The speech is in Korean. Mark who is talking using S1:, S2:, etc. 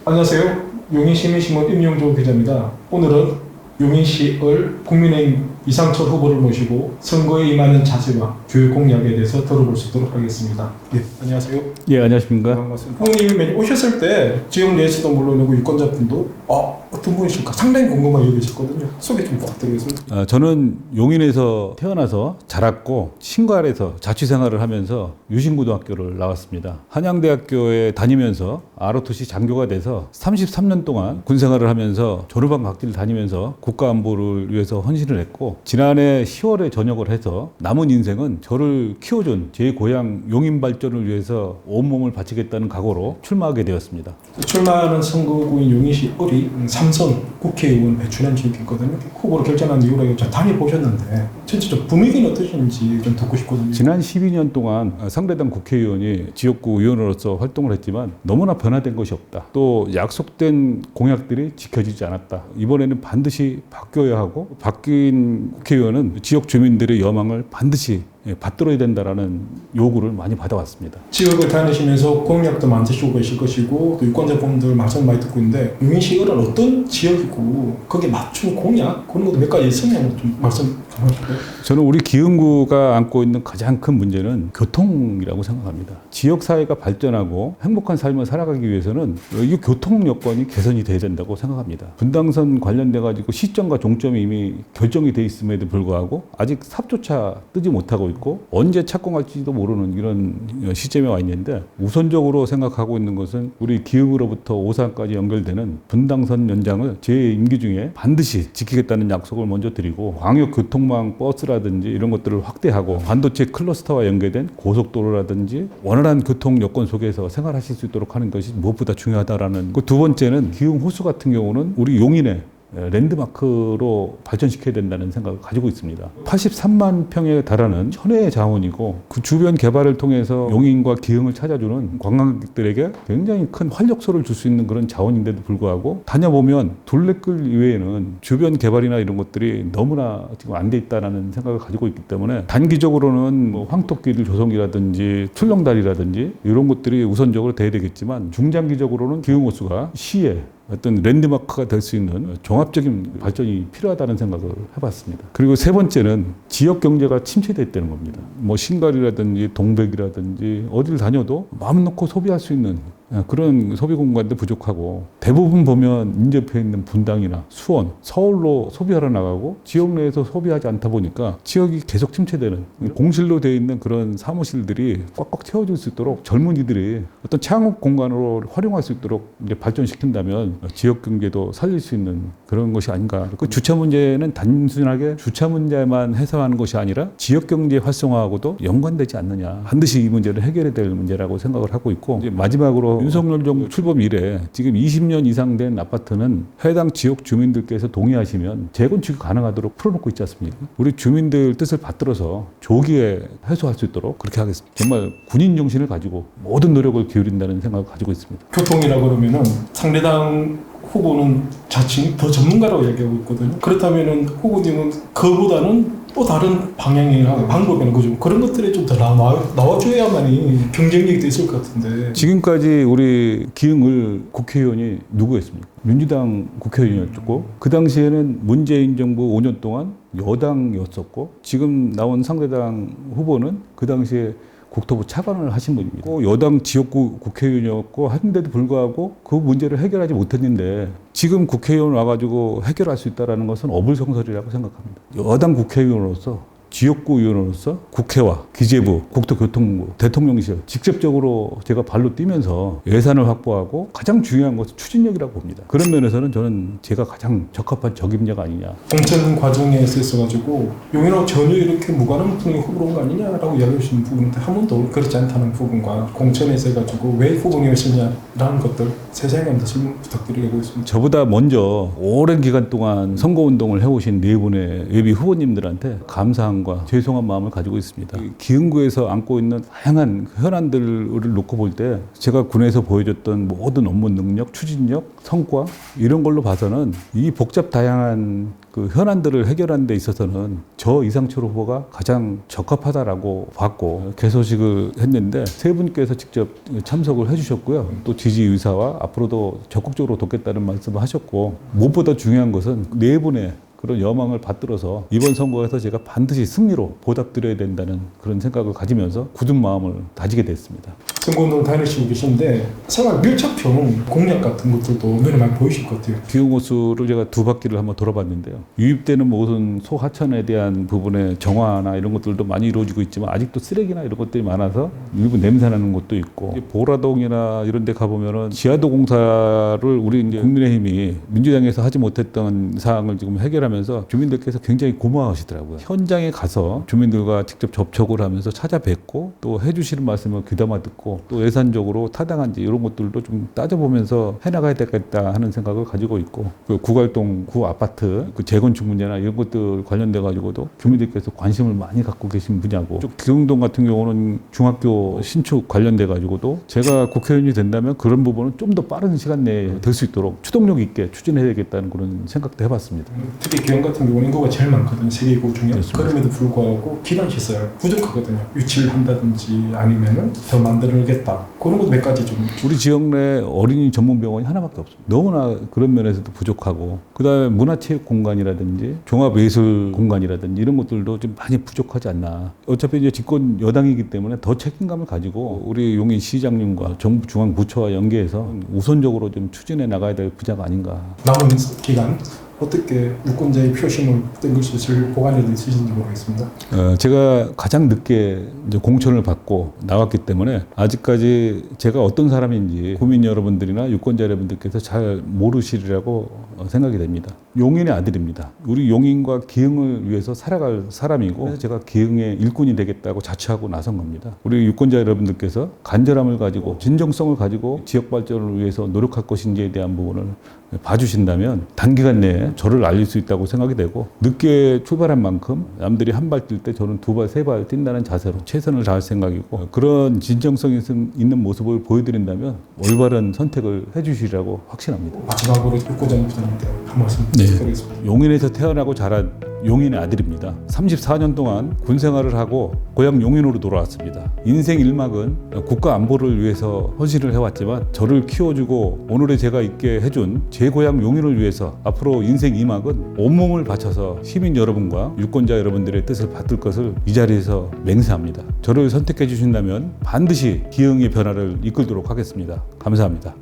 S1: 안녕하세요. 용인시민신문 임용조 기자입니다. 오늘은 용인시을 국민의힘 이상철 후보를 모시고 선거에 임하는 자세와 교육 공약에 대해서 들어볼 수 있도록 하겠습니다. 예, 안녕하세요.
S2: 예, 안녕하십니까.
S1: 반갑습니다. 후보님이 오셨을 때 지역 내에서도 물론이고 유권자분도 어떤 분이실까 상당히 궁금하게 여기셨거든요. 소개 좀 부탁드리겠습니다.
S2: 저는 용인에서 태어나서 자랐고 신갈에서 자취생활을 하면서 유신고등학교를 나왔습니다. 한양대학교에 다니면서 ROTC 장교가 돼서 33년 동안 군생활을 하면서 졸업반 각지를 다니면서 국가안보를 위해서 헌신을 했고 지난해 10월에 전역을 해서 남은 인생은 저를 키워준 제 고향 용인 발전을 위해서 온몸을 바치겠다는 각오로 출마하게 되었습니다.
S1: 출마하는 선거구인 용인시 을이 삼선 국회의원 배출한 적이 있거든요. 후보를 결정한 이후로 다녀보셨는데 전체적 분위기는 어떠신지 좀 듣고 싶거든요.
S2: 지난 12년 동안 상대당 국회의원이 지역구 의원으로서 활동을 했지만 너무나 변화된 것이 없다. 또 약속된 공약들이 지켜지지 않았다. 이번에는 반드시 바뀌어야 하고 바뀐 국회의원은 지역 주민들의 여망을 반드시 받들어야 된다라는 요구를 많이 받아왔습니다.
S1: 지역을 다니시면서 공약도 만드시고 계실 것이고 또 유권자분들 말씀 많이 듣고 있는데 용인시은 어떤 지역이고 거기에 맞춘 공약 그런 것도 몇 가지 있으면 좀 말씀 좀 해주실까요?
S2: 저는 우리 기흥구가 안고 있는 가장 큰 문제는 교통이라고 생각합니다. 지역사회가 발전하고 행복한 삶을 살아가기 위해서는 이 교통 여건이 개선이 돼야 된다고 생각합니다. 분당선 관련돼 가지고 시점과 종점이 이미 결정이 돼 있음에도 불구하고 아직 삽조차 뜨지 못하고 있고 언제 착공할지도 모르는 이런 시점에 와 있는데 우선적으로 생각하고 있는 것은 우리 기흥으로부터 오산까지 연결되는 분당선 연장을 제 임기 중에 반드시 지키겠다는 약속을 먼저 드리고 광역교통망 버스라든지 이런 것들을 확대하고 반도체 클러스터와 연계된 고속도로라든지 원활한 교통 여건 속에서 생활하실 수 있도록 하는 것이 무엇보다 중요하다라는 그 두 번째는 기흥 호수 같은 경우는 우리 용인에 랜드마크로 발전시켜야 된다는 생각을 가지고 있습니다. 83만 평에 달하는 천혜의 자원이고 그 주변 개발을 통해서 용인과 기흥을 찾아주는 관광객들에게 굉장히 큰 활력소를 줄 수 있는 그런 자원인데도 불구하고 다녀보면 둘레길 이외에는 주변 개발이나 이런 것들이 너무나 지금 안 돼 있다는 생각을 가지고 있기 때문에 단기적으로는 뭐 황토길 조성이라든지 출렁다리라든지 이런 것들이 우선적으로 돼야 되겠지만 중장기적으로는 기흥 호수가 시에 어떤 랜드마크가 될 수 있는 종합적인 발전이 필요하다는 생각을 해봤습니다. 그리고 세 번째는 지역 경제가 침체됐다는 겁니다. 뭐 신갈이라든지 동백이라든지 어딜 다녀도 마음 놓고 소비할 수 있는 그런 소비 공간도 부족하고 대부분 보면 인접해 있는 분당이나 수원, 서울로 소비하러 나가고 지역 내에서 소비하지 않다 보니까 지역이 계속 침체되는 공실로 되어 있는 그런 사무실들이 꽉꽉 채워질 수 있도록 젊은이들이 어떤 창업 공간으로 활용할 수 있도록 이제 발전시킨다면 지역 경제도 살릴 수 있는 그런 것이 아닌가. 그 주차 문제는 단순하게 주차 문제만 해소하는 것이 아니라 지역 경제 활성화하고도 연관되지 않느냐. 반드시 이 문제를 해결해야 될 문제라고 생각을 하고 있고 이제 마지막으로 윤석열 정부 출범 이래 지금 20년 이상 된 아파트는 해당 지역 주민들께서 동의하시면 재건축이 가능하도록 풀어놓고 있지 않습니까? 우리 주민들 뜻을 받들어서 조기에 해소할 수 있도록 그렇게 하겠습니다. 정말 군인 정신을 가지고 모든 노력을 기울인다는 생각을 가지고 있습니다.
S1: 교통이라고 그러면은 상대당 후보는 자칭 더 전문가라고 얘기하고 있거든요. 그렇다면은 후보님은 그보다는 또 다른 방향이나 방법이나 그죠? 그런 것들이 좀 더 나와줘야만이 경쟁력이 있을 것 같은데.
S2: 지금까지 우리 기흥을 국회의원이 누구였습니까? 민주당 국회의원이었고 그 당시에는 문재인 정부 5년 동안 여당이었었고 지금 나온 상대당 후보는 그 당시에 국토부 차관을 하신 분입니다. 여당 지역구 국회의원이었고 한데도 불구하고 그 문제를 해결하지 못했는데 지금 국회의원 와가지고 해결할 수 있다는 것은 어불성설이라고 생각합니다. 여당 국회의원으로서 지역구 의원으로서 국회와 기재부, 국토교통부, 대통령실 직접적으로 제가 발로 뛰면서 예산을 확보하고 가장 중요한 것은 추진력이라고 봅니다. 그런 면에서는 저는 제가 가장 적합한 적임자가 아니냐.
S1: 공천 과정에 있어가지고 용인하고 전혀 이렇게 무관한 분이 후보로 온 거 아니냐라고 이야기하시는 부분인데 한 번도 그렇지 않다는 부분과 공천에 있어가지고 왜 후보님이시냐라는 것들 세세하게 한번 질문 부탁드리겠습니다.
S2: 저보다 먼저 오랜 기간 동안 선거운동을 해오신 네 분의 예비 후보님들한테 감사한 마음과 죄송한 마음을 가지고 있습니다. 기흥구에서 안고 있는 다양한 현안들을 놓고 볼 때 제가 군에서 보여줬던 모든 업무 능력, 추진력, 성과 이런 걸로 봐서는 이 복잡 다양한 그 현안들을 해결하는 데 있어서는 저 이상철 후보가 가장 적합하다라고 봤고 개소식을 했는데 세 분께서 직접 참석을 해주셨고요. 또 지지 의사와 앞으로도 적극적으로 돕겠다는 말씀을 하셨고 무엇보다 중요한 것은 네 분의 그런 여망을 받들어서 이번 선거에서 제가 반드시 승리로 보답드려야 된다는 그런 생각을 가지면서 굳은 마음을 다지게 됐습니다.
S1: 선거운동 다니시고 계신데 생활 밀착형 공약 같은 것들도 눈에 많이 보이실 것 같아요.
S2: 기흥호수를 제가 두 바퀴를 한번 돌아봤는데요. 유입되는 모든 소하천에 대한 부분의 정화나 이런 것들도 많이 이루어지고 있지만 아직도 쓰레기나 이런 것들이 많아서 일부 냄새나는 곳도 있고 보라동이나 이런 데 가보면은 지하도 공사를 우리 이제 국민의힘이 민주당에서 하지 못했던 사항을 지금 해결하면서 주민들께서 굉장히 고마워하시더라고요. 현장에 가서 주민들과 직접 접촉을 하면서 찾아뵙고 또 해주시는 말씀을 귀담아 듣고 또 예산적으로 타당한지 이런 것들도 좀 따져보면서 해나가야 되겠다 하는 생각을 가지고 있고 그 구갈동 구 아파트 그 재건축 문제나 이런 것들 관련돼 가지고도 주민들께서 관심을 많이 갖고 계신 분야고 또 기흥동 같은 경우는 중학교 신축 관련돼 가지고도 제가 국회의원이 된다면 그런 부분은 좀 더 빠른 시간 내에 될 수 있도록 추동력 있게 추진해야겠다는 그런 생각도 해봤습니다.
S1: 특히 기흥 같은 경우는 인구가 제일 많거든요. 세계인구 중에.
S2: 그렇습니다.
S1: 그럼에도 불구하고 기반 시설 부족하거든요. 유치를 한다든지 아니면은 더 만들겠다. 그런 것 몇 가지 좀.
S2: 우리 지역 내 어린이 전문 병원이 하나밖에 없습니다. 너무나 그런 면에서도 부족하고 그다음에 문화체육 공간이라든지 종합예술 공간이라든지 이런 것들도 좀 많이 부족하지 않나. 어차피 이제 집권 여당이기 때문에 더 책임감을 가지고 우리 용인 시장님과 정부 중앙 부처와 연계해서 우선적으로 좀 추진해 나가야 될 분야가 아닌가.
S1: 남은 기간 어떻게 유권자의 표심을 땡길 수 있을 보관이 있으신지 모르겠습니다.
S2: 제가 가장 늦게 이제 공천을 받고 나왔기 때문에 아직까지 제가 어떤 사람인지 국민 여러분들이나 유권자 여러분들께서 잘 모르시리라고 생각이 됩니다. 용인의 아들입니다. 우리 용인과 기흥을 위해서 살아갈 사람이고 그래서 제가 기흥의 일꾼이 되겠다고 자처하고 나선 겁니다. 우리 유권자 여러분들께서 간절함을 가지고 진정성을 가지고 지역 발전을 위해서 노력할 것인지에 대한 부분을 봐주신다면 단기간 내에 저를 알릴 수 있다고 생각이 되고 늦게 출발한 만큼 남들이 한 발 뛸 때 저는 두 발, 세 발 뛴다는 자세로 최선을 다할 생각이고 그런 진정성 있는 모습을 보여드린다면 올바른 선택을 해주시리라고 확신합니다.
S1: 마지막으로 유권자 부장님께 한 말씀 부탁드리겠습니다.
S2: 용인에서 태어나고 자란 용인의 아들입니다. 34년 동안 군 생활을 하고 고향 용인으로 돌아왔습니다. 인생 1막은 국가 안보를 위해서 헌신을 해왔지만 저를 키워주고 오늘의 제가 있게 해준 제 고향 용인을 위해서 앞으로 인생 2막은 온몸을 바쳐서 시민 여러분과 유권자 여러분들의 뜻을 받들 것을 이 자리에서 맹세합니다. 저를 선택해 주신다면 반드시 기흥의 변화를 이끌도록 하겠습니다. 감사합니다.